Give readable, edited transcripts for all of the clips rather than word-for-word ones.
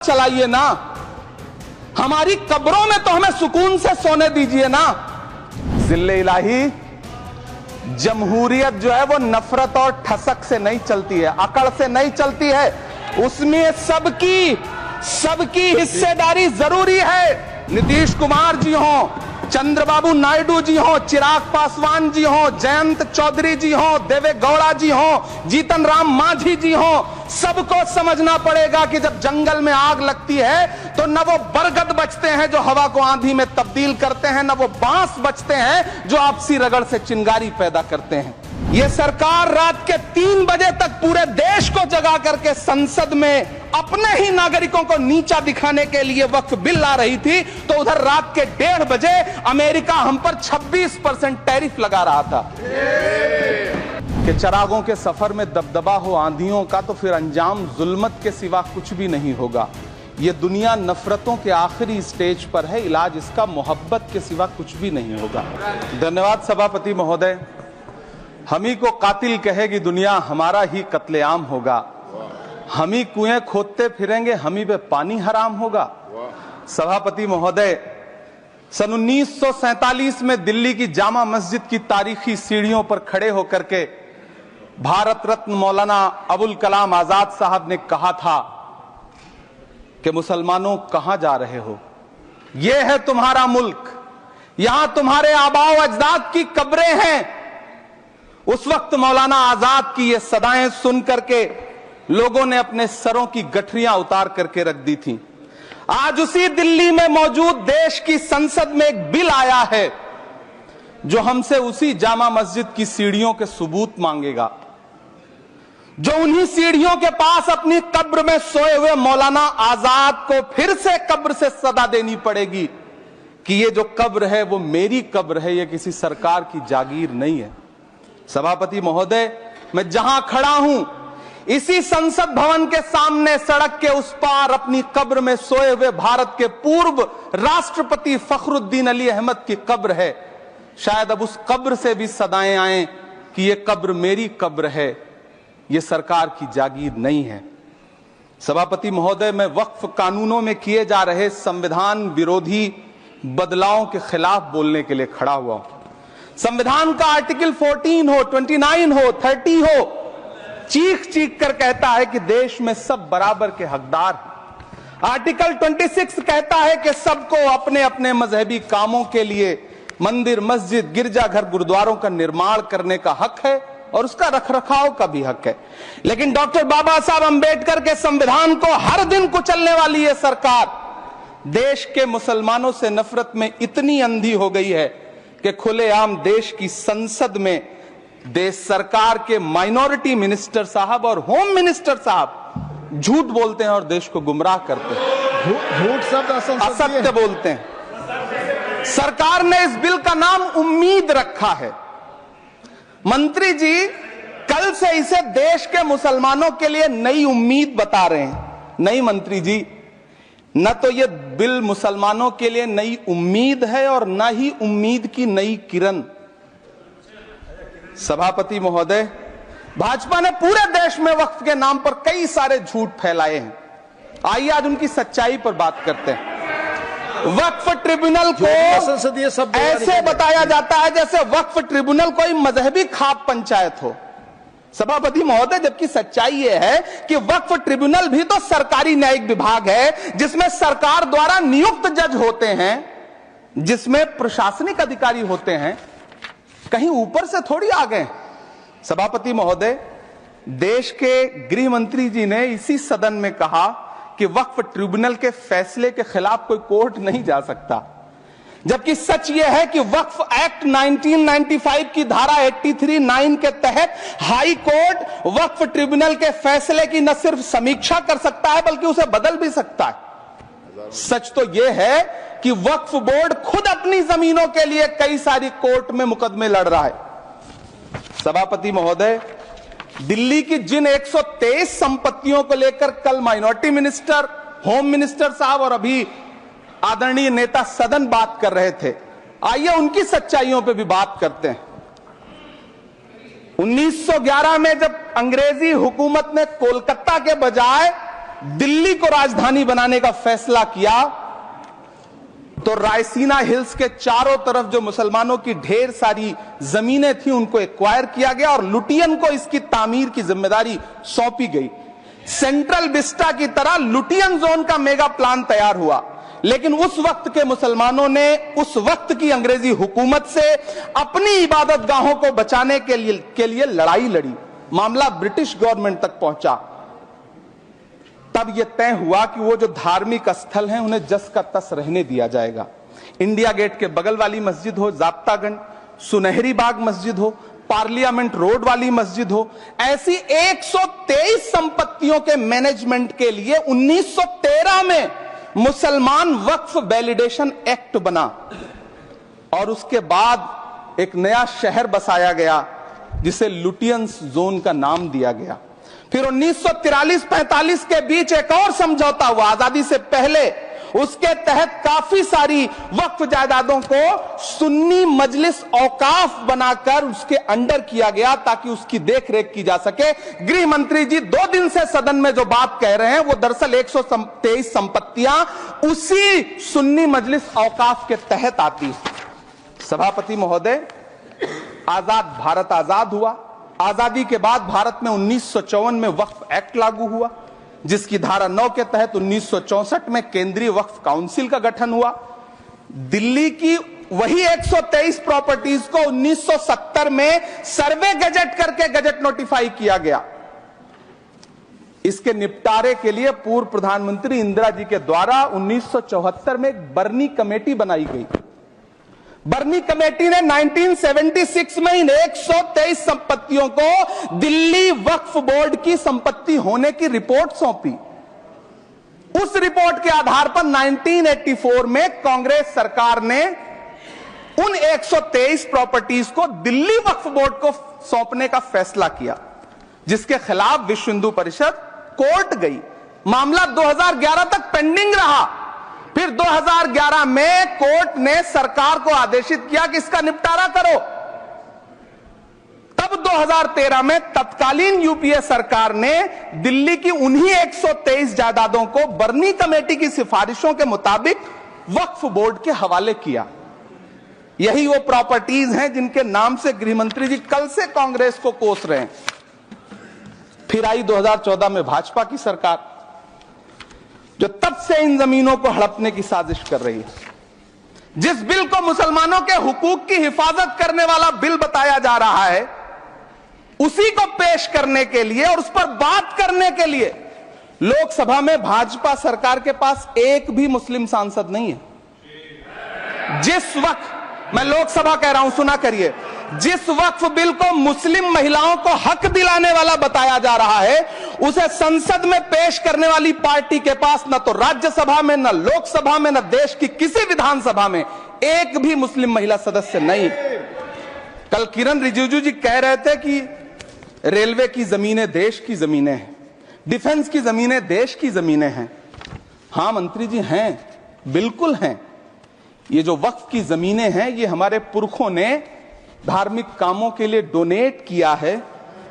चलाइए ना, हमारी कब्रों में तो हमें सुकून से सोने दीजिए ना। जिल्ले इलाही, जमहूरियत जो है वो नफरत और ठसक से नहीं चलती है, अकड़ से नहीं चलती है, उसमें सबकी हिस्सेदारी जरूरी है। नीतीश कुमार जी हो, चंद्रबाबू नायडू जी हो, चिराग पासवान जी हो, जयंत चौधरी जी हो, देवे गौड़ा जी हो, जीतन राम मांझी जी हो, सबको समझना पड़ेगा कि जब जंगल में आग लगती है तो न वो बरगद बचते हैं जो हवा को आंधी में तब्दील करते हैं, न वो बांस बचते हैं जो आपसी रगड़ से चिंगारी पैदा करते हैं। ये सरकार रात के 3 बजे तक पूरे देश को जगा करके संसद में अपने ही नागरिकों को नीचा दिखाने के लिए वक्फ बिल ला रही थी, तो उधर रात के 1:30 बजे अमेरिका हम पर 26% टैरिफ लगा रहा था। कि चिरागों के सफर में दबदबा हो आंधियों का, तो फिर अंजाम जुल्मत के सिवा कुछ भी नहीं होगा। ये दुनिया नफरतों के आखिरी स्टेज पर है, इलाज इसका मोहब्बत के सिवा कुछ भी नहीं होगा। धन्यवाद सभापति महोदय। हम ही को कातिल कहेगी दुनिया, हमारा ही कत्लेआम होगा। हम ही कुएं खोदते फिरेंगे, हम ही पे पानी हराम होगा। सभापति महोदय, सन 1947 में दिल्ली की जामा मस्जिद की तारीखी सीढ़ियों पर खड़े होकर के भारत रत्न मौलाना अबुल कलाम आजाद साहब ने कहा था कि मुसलमानों कहां जा रहे हो, यह है तुम्हारा मुल्क, यहां तुम्हारे आबाओ अजदाद की कब्रें हैं। उस वक्त मौलाना आजाद की ये सदाएं सुन करके लोगों ने अपने सरों की गठरियां उतार करके रख दी थी। आज उसी दिल्ली में मौजूद देश की संसद में एक बिल आया है जो हमसे उसी जामा मस्जिद की सीढ़ियों के सबूत मांगेगा, जो उन्हीं सीढ़ियों के पास अपनी कब्र में सोए हुए मौलाना आजाद को फिर से कब्र से सदा देनी पड़ेगी कि ये जो कब्र है वो मेरी कब्र है, ये किसी सरकार की जागीर नहीं है। सभापति महोदय, मैं जहां खड़ा हूं इसी संसद भवन के सामने सड़क के उस पार अपनी कब्र में सोए हुए भारत के पूर्व राष्ट्रपति फखरुद्दीन अली अहमद की कब्र है। शायद अब उस कब्र से भी सदाएं आए कि ये कब्र मेरी कब्र है, ये सरकार की जागीर नहीं है। सभापति महोदय, मैं वक्फ कानूनों में किए जा रहे संविधान विरोधी बदलावों के खिलाफ बोलने के लिए खड़ा हुआ हूं। संविधान का आर्टिकल 14 हो, 29 हो, 30 हो, चीख चीख कर कहता है कि देश में सब बराबर के हकदार हैं। आर्टिकल 26 कहता है कि सबको अपने अपने मजहबी कामों के लिए मंदिर, मस्जिद, गिरजाघर, गुरुद्वारों का निर्माण करने का हक है और उसका रखरखाव का भी हक है। लेकिन डॉक्टर बाबा साहब अंबेडकर के संविधान को हर दिन कुचलने वाली ये सरकार देश के मुसलमानों से नफरत में इतनी अंधी हो गई है कि खुलेआम देश की संसद में देश सरकार के माइनॉरिटी मिनिस्टर साहब और होम मिनिस्टर साहब झूठ बोलते हैं और देश को गुमराह करते हैं, झूठ शब्द असत्य बोलते हैं। सरकार ने इस बिल का नाम उम्मीद रखा है। मंत्री जी कल से इसे देश के मुसलमानों के लिए नई उम्मीद बता रहे हैं। नहीं मंत्री जी, न तो यह बिल मुसलमानों के लिए नई उम्मीद है और न ही उम्मीद की नई किरण। सभापति महोदय, भाजपा ने पूरे देश में वक्फ के नाम पर कई सारे झूठ फैलाए हैं। आइए आज उनकी सच्चाई पर बात करते हैं। वक्फ ट्रिब्यूनल को ऐसे बताया जाता है जैसे वक्फ ट्रिब्यूनल कोई मजहबी खाप पंचायत हो। सभापति महोदय, जबकि सच्चाई यह है कि वक्फ ट्रिब्यूनल भी तो सरकारी न्यायिक विभाग है जिसमें सरकार द्वारा नियुक्त जज होते हैं, जिसमें प्रशासनिक अधिकारी होते हैं, कहीं ऊपर से थोड़ी आ गए। सभापति महोदय, देश के गृह मंत्री जी ने इसी सदन में कहा कि वक्फ ट्रिब्यूनल के फैसले के खिलाफ कोई कोर्ट नहीं जा सकता, जबकि सच यह है कि वक्फ एक्ट 1995 की धारा 83(9) के तहत हाई कोर्ट वक्फ ट्रिब्यूनल के फैसले की न सिर्फ समीक्षा कर सकता है बल्कि उसे बदल भी सकता है। सच तो यह है कि वक्फ बोर्ड खुद अपनी जमीनों के लिए कई सारी कोर्ट में मुकदमे लड़ रहा है। सभापति महोदय, दिल्ली की जिन 123 संपत्तियों को लेकर कल माइनॉरिटी मिनिस्टर, होम मिनिस्टर साहब और अभी आदरणीय नेता सदन बात कर रहे थे, आइए उनकी सच्चाइयों पे भी बात करते हैं। 1911 में जब अंग्रेजी हुकूमत ने कोलकाता के बजाय दिल्ली को राजधानी बनाने का फैसला किया तो रायसीना हिल्स के चारों तरफ जो मुसलमानों की ढेर सारी जमीनें थी उनको एक्वायर किया गया और लुटियन को इसकी तामीर की जिम्मेदारी सौंपी गई। सेंट्रल विस्टा की तरह लुटियन जोन का मेगा प्लान तैयार हुआ, लेकिन उस वक्त के मुसलमानों ने उस वक्त की अंग्रेजी हुकूमत से अपनी इबादत गाहों को बचाने के लिए लड़ाई लड़ी। मामला ब्रिटिश गवर्नमेंट तक पहुंचा। तब यह तय हुआ कि वो जो धार्मिक स्थल हैं उन्हें जस का तस रहने दिया जाएगा। इंडिया गेट के बगल वाली मस्जिद हो, जाब्तागंज, सुनहरी बाग मस्जिद हो, पार्लियामेंट रोड वाली मस्जिद हो, ऐसी 123 संपत्तियों के मैनेजमेंट के लिए 1913 में मुसलमान वक्फ वैलिडेशन एक्ट बना और उसके बाद एक नया शहर बसाया गया जिसे लुटियंस जोन का नाम दिया गया। फिर 1943-45 के बीच एक और समझौता हुआ आजादी से पहले, उसके तहत काफी सारी वक्फ जायदादों को सुन्नी मजलिस औकाफ बनाकर उसके अंडर किया गया ताकि उसकी देखरेख की जा सके। गृह मंत्री जी 2 दिन से सदन में जो बात कह रहे हैं वो दरअसल 123 संपत्तियां उसी सुन्नी मजलिस औकाफ के तहत आती है। सभापति महोदय, आजाद भारत आजाद हुआ। आजादी के बाद भारत में 1954 में वक्फ एक्ट लागू हुआ, जिसकी धारा 9 के तहत 1964 में केंद्रीय वक्फ काउंसिल का गठन हुआ। दिल्ली की वही 123 प्रॉपर्टीज को 1970 में सर्वे गजट करके गजट नोटिफाई किया गया। इसके निपटारे के लिए पूर्व प्रधानमंत्री इंदिरा जी के द्वारा 1974 में एक बर्नी कमेटी बनाई गई। बर्नी कमेटी ने 1976 में इन 123 संपत्तियों को दिल्ली वक्फ बोर्ड की संपत्ति होने की रिपोर्ट सौंपी। उस रिपोर्ट के आधार पर 1984 में कांग्रेस सरकार ने उन 123 प्रॉपर्टीज को दिल्ली वक्फ बोर्ड को सौंपने का फैसला किया, जिसके खिलाफ विश्व हिंदू परिषद कोर्ट गई। मामला 2011 तक पेंडिंग रहा। फिर 2011 में कोर्ट ने सरकार को आदेशित किया कि इसका निपटारा करो। तब 2013 में तत्कालीन यूपीए सरकार ने दिल्ली की उन्हीं 123 जायदादों को बर्नी कमेटी की सिफारिशों के मुताबिक वक्फ बोर्ड के हवाले किया। यही वो प्रॉपर्टीज हैं जिनके नाम से गृह मंत्री जी कल से कांग्रेस को कोस रहे हैं। फिर आई 2014 में भाजपा की सरकार, जो तब से इन जमीनों को हड़पने की साजिश कर रही है। जिस बिल को मुसलमानों के हुकूक की हिफाजत करने वाला बिल बताया जा रहा है, उसी को पेश करने के लिए और उस पर बात करने के लिए लोकसभा में भाजपा सरकार के पास एक भी मुस्लिम सांसद नहीं है। जिस वक्त, मैं लोकसभा कह रहा हूं, सुना करिए, जिस वक्फ बिल को मुस्लिम महिलाओं को हक दिलाने वाला बताया जा रहा है, उसे संसद में पेश करने वाली पार्टी के पास न तो राज्यसभा में, न लोकसभा में, न देश की किसी विधानसभा में एक भी मुस्लिम महिला सदस्य नहीं। कल किरण रिजिजू जी कह रहे थे कि रेलवे की जमीनें देश की जमीनें हैं, डिफेंस की जमीनें देश की जमीनें हैं। हां मंत्री जी, हैं, बिल्कुल हैं। ये जो वक्फ की जमीनें हैं, ये हमारे पुरखों ने धार्मिक कामों के लिए डोनेट किया है,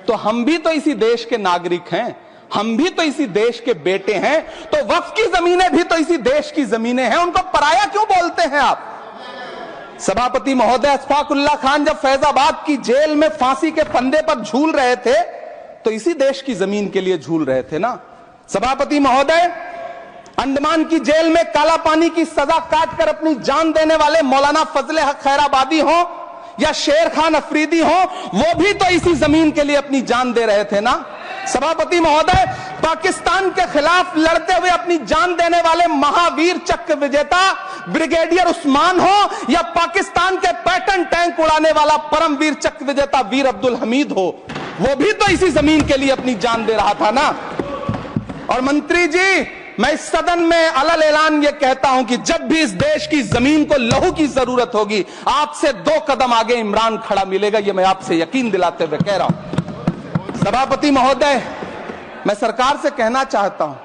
तो हम भी तो इसी देश के नागरिक हैं, हम भी तो इसी देश के बेटे हैं, तो वक्फ की जमीनें भी तो इसी देश की जमीनें हैं। उनको पराया क्यों बोलते हैं आप? सभापति महोदय, अशफाकुल्लाह खान जब फैजाबाद की जेल में फांसी के फंदे पर झूल रहे थे तो इसी देश की जमीन के लिए झूल रहे थे ना। सभापति महोदय, अंडमान की जेल में काला पानी की सजा काटकर अपनी जान देने वाले मौलाना फजले हक खैराबादी हो या शेर खान अफरीदी हो, वो भी तो इसी जमीन के लिए अपनी जान दे रहे थे ना। सभापति महोदय, पाकिस्तान के खिलाफ लड़ते हुए अपनी जान देने वाले महावीर चक्र विजेता ब्रिगेडियर उस्मान हो या पाकिस्तान के पैटर्न टैंक उड़ाने वाला परमवीर चक्र विजेता वीर अब्दुल हमीद हो, वो भी तो इसी जमीन के लिए अपनी जान दे रहा था ना। और मंत्री जी, मैं इस सदन में अलग ऐलान ये कहता हूं कि जब भी इस देश की जमीन को लहू की जरूरत होगी, आपसे 2 कदम आगे इमरान खड़ा मिलेगा, ये मैं आपसे यकीन दिलाते हुए कह रहा हूं। सभापति महोदय, मैं सरकार से कहना चाहता हूं,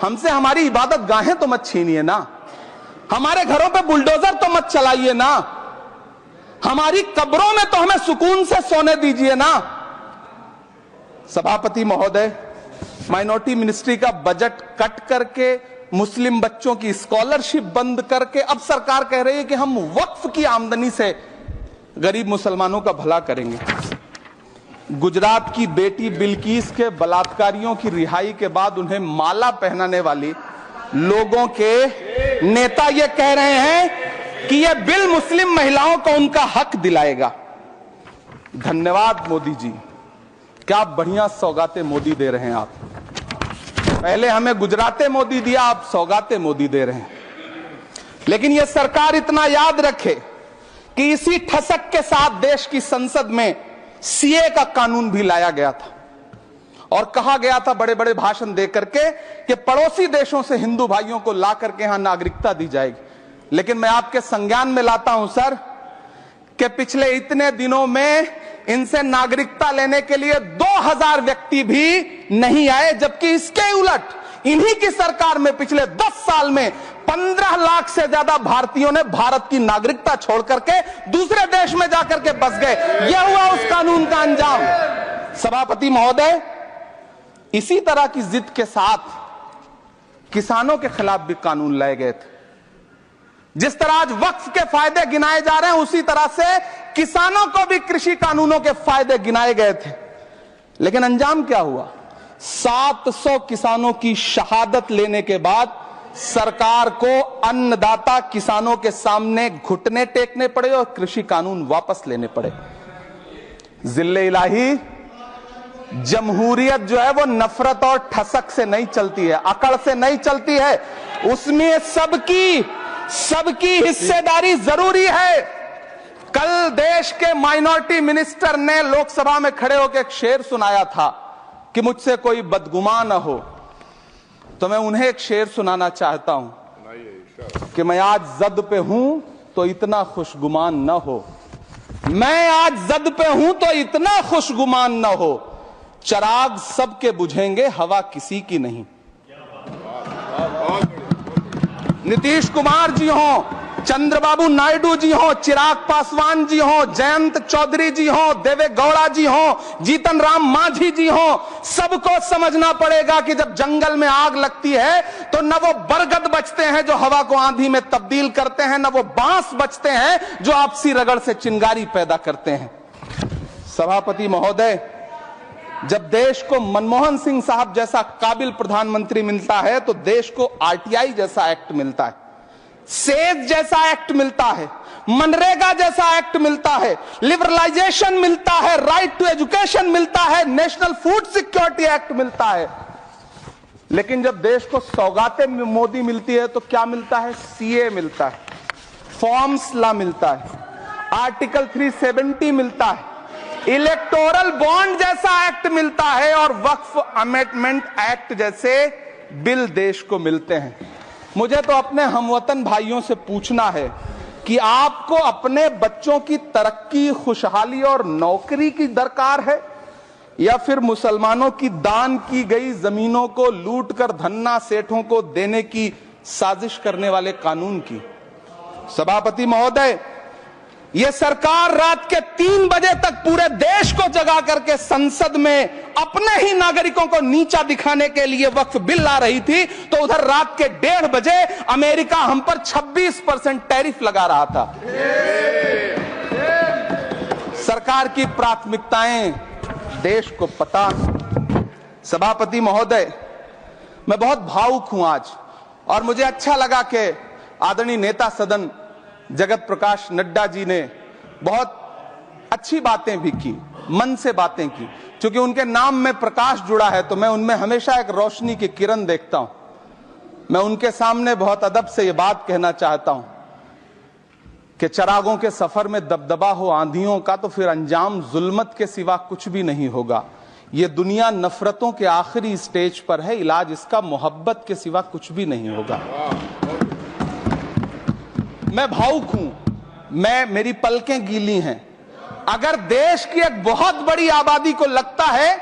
हमसे हमारी इबादत गाहें तो मत छीनिए ना, हमारे घरों पे बुलडोजर तो मत चलाइए ना, हमारी कब्रों में तो हमें सुकून से सोने दीजिए ना। सभापति महोदय, माइनॉरिटी मिनिस्ट्री का बजट कट करके, मुस्लिम बच्चों की स्कॉलरशिप बंद करके अब सरकार कह रही है कि हम वक्फ की आमदनी से गरीब मुसलमानों का भला करेंगे। गुजरात की बेटी बिल्किस के बलात्कारियों की रिहाई के बाद उन्हें माला पहनाने वाली लोगों के नेता ये कह रहे हैं कि यह बिल मुस्लिम महिलाओं को उनका हक दिलाएगा। धन्यवाद मोदी जी, क्या बढ़िया सौगातें मोदी दे रहे हैं आप। पहले हमें गुजराते मोदी दिया, आप सौगातें मोदी दे रहे हैं। लेकिन यह सरकार इतना याद रखे कि इसी ठसक के साथ देश की संसद में सीए का कानून भी लाया गया था और कहा गया था बड़े बड़े भाषण दे करके कि पड़ोसी देशों से हिंदू भाइयों को ला करके यहां नागरिकता दी जाएगी। लेकिन मैं आपके संज्ञान में लाता हूं सर कि पिछले इतने दिनों में इनसे नागरिकता लेने के लिए 2000 व्यक्ति भी नहीं आए, जबकि इसके उलट इन्हीं की सरकार में पिछले 10 साल में 15 लाख से ज्यादा भारतीयों ने भारत की नागरिकता छोड़ करके दूसरे देश में जाकर के बस गए। यह हुआ उस कानून का अंजाम। सभापति महोदय, इसी तरह की जिद के साथ किसानों के खिलाफ भी कानून लाए गए थे। जिस तरह आज वक्फ के फायदे गिनाए जा रहे हैं, उसी तरह से किसानों को भी कृषि कानूनों के फायदे गिनाए गए थे। लेकिन अंजाम क्या हुआ? 700 किसानों की शहादत लेने के बाद सरकार को अन्नदाता किसानों के सामने घुटने टेकने पड़े और कृषि कानून वापस लेने पड़े। जिल्ले इलाही, जमहूरियत जो है वो नफरत और ठसक से नहीं चलती है, अकड़ से नहीं चलती है। उसमें सबकी हिस्सेदारी जरूरी है। कल देश के माइनॉरिटी मिनिस्टर ने लोकसभा में खड़े होकर एक शेर सुनाया था कि मुझसे कोई बदगुमान न हो, तो मैं उन्हें एक शेर सुनाना चाहता हूं कि मैं आज जद पे हूं तो इतना खुशगुमान न हो, मैं आज जद पे हूं तो इतना खुशगुमान न हो, चराग सबके बुझेंगे हवा किसी की नहीं। नीतीश कुमार जी हो, चंद्रबाबू नायडू जी हो, चिराग पासवान जी हो, जयंत चौधरी जी हो, देवे गौड़ा जी हो, जीतन राम मांझी जी हो, सबको समझना पड़ेगा कि जब जंगल में आग लगती है तो न वो बरगद बचते हैं जो हवा को आंधी में तब्दील करते हैं, न वो बांस बचते हैं जो आपसी रगड़ से चिंगारी पैदा करते हैं। सभापति महोदय, जब देश को मनमोहन सिंह साहब जैसा काबिल प्रधानमंत्री मिलता है तो देश को आरटीआई जैसा एक्ट मिलता है, सेज जैसा एक्ट मिलता है, मनरेगा जैसा एक्ट मिलता है, लिबरलाइजेशन मिलता है, राइट टू एजुकेशन मिलता है, नेशनल फूड सिक्योरिटी एक्ट मिलता है। लेकिन जब देश को सौगातें मोदी मिलती है तो क्या मिलता है? सीए मिलता है, फॉर्म्स लॉ मिलता है, आर्टिकल 370 मिलता है, इलेक्टोरल बॉन्ड जैसा एक्ट मिलता है और वक्फ अमेंडमेंट एक्ट जैसे बिल देश को मिलते हैं। मुझे तो अपने हमवतन भाइयों से पूछना है कि आपको अपने बच्चों की तरक्की, खुशहाली और नौकरी की दरकार है या फिर मुसलमानों की दान की गई जमीनों को लूटकर धन्ना सेठों को देने की साजिश करने वाले कानून की? सभापति महोदय, यह सरकार रात के 3 बजे तक पूरे देश को जगा करके संसद में अपने ही नागरिकों को नीचा दिखाने के लिए वक्फ बिल ला रही थी, तो उधर रात के 1:30 बजे अमेरिका हम पर 26% टैरिफ लगा रहा था। सरकार की प्राथमिकताएं देश को पता। सभापति महोदय, मैं बहुत भावुक हूं आज, और मुझे अच्छा लगा कि आदरणीय नेता सदन जगत प्रकाश नड्डा जी ने बहुत अच्छी बातें भी की, मन से बातें की। क्योंकि उनके नाम में प्रकाश जुड़ा है तो मैं उनमें हमेशा एक रोशनी की किरण देखता हूं। मैं उनके सामने बहुत अदब से ये बात कहना चाहता हूं कि चरागों के सफर में दबदबा हो आंधियों का तो फिर अंजाम जुल्मत के सिवा कुछ भी नहीं होगा। ये दुनिया नफरतों के आखिरी स्टेज पर है, इलाज इसका मोहब्बत के सिवा कुछ भी नहीं होगा। मैं भावुक हूं, मेरी पलकें गीली हैं। अगर देश की एक बहुत बड़ी आबादी को लगता है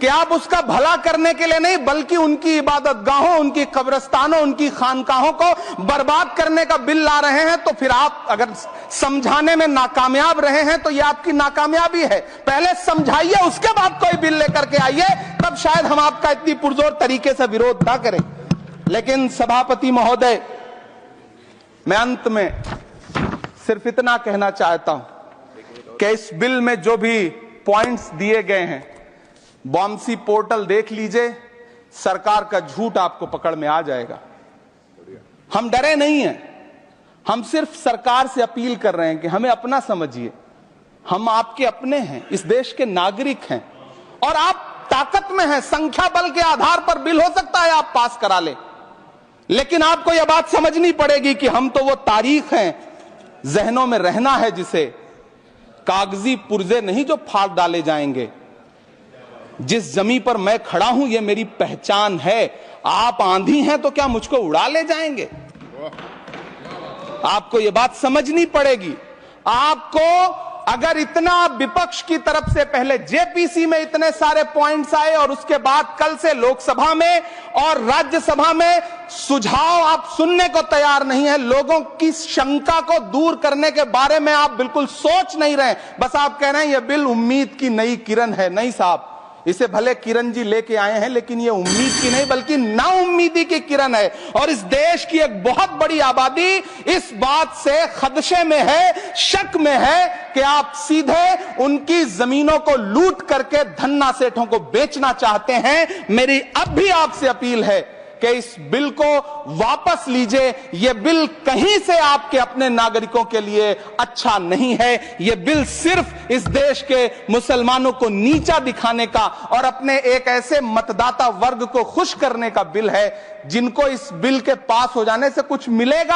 कि आप उसका भला करने के लिए नहीं बल्कि उनकी इबादत गाहों, उनकी कब्रिस्तानों, उनकी खानकाहों को बर्बाद करने का बिल ला रहे हैं, तो फिर आप अगर समझाने में नाकामयाब रहे हैं तो यह आपकी नाकामयाबी है। पहले समझाइए, उसके बाद कोई बिल लेकर के आइए, तब शायद हम आपका इतनी पुरजोर तरीके से विरोध ना करें। लेकिन सभापति महोदय, मैं अंत में सिर्फ इतना कहना चाहता हूं कि इस बिल में जो भी पॉइंट्स दिए गए हैं, बॉम्सी पोर्टल देख लीजिए, सरकार का झूठ आपको पकड़ में आ जाएगा। हम डरे नहीं हैं, हम सिर्फ सरकार से अपील कर रहे हैं कि हमें अपना समझिए, हम आपके अपने हैं, इस देश के नागरिक हैं और आप ताकत में हैं। संख्या बल के आधार पर बिल हो सकता है आप पास करा ले, लेकिन आपको यह बात समझनी पड़ेगी कि हम तो वो तारीख हैं, जहनों में रहना है जिसे, कागजी पुर्जे नहीं जो फाड़ डाले जाएंगे। जिस जमीन पर मैं खड़ा हूं यह मेरी पहचान है। आप आंधी हैं तो क्या मुझको उड़ा ले जाएंगे? आपको यह बात समझनी पड़ेगी। आपको अगर इतना विपक्ष की तरफ से पहले जेपीसी में इतने सारे पॉइंट्स आए और उसके बाद कल से लोकसभा में और राज्यसभा में सुझाव आप सुनने को तैयार नहीं है, लोगों की शंका को दूर करने के बारे में आप बिल्कुल सोच नहीं रहे, बस आप कह रहे हैं यह बिल उम्मीद की नई किरण है। नहीं साहब, इसे भले किरण जी लेके आए हैं, लेकिन ये उम्मीद की नहीं बल्कि नाउम्मीदी की किरण है। और इस देश की एक बहुत बड़ी आबादी इस बात से खदशे में है, शक में है कि आप सीधे उनकी जमीनों को लूट करके धन्ना सेठों को बेचना चाहते हैं। मेरी अब भी आपसे अपील है कि इस बिल को वापस लीजिए। यह बिल कहीं से आपके अपने नागरिकों के लिए अच्छा नहीं है। यह बिल सिर्फ इस देश के मुसलमानों को नीचा दिखाने का और अपने एक ऐसे मतदाता वर्ग को खुश करने का बिल है जिनको इस बिल के पास हो जाने से कुछ मिलेगा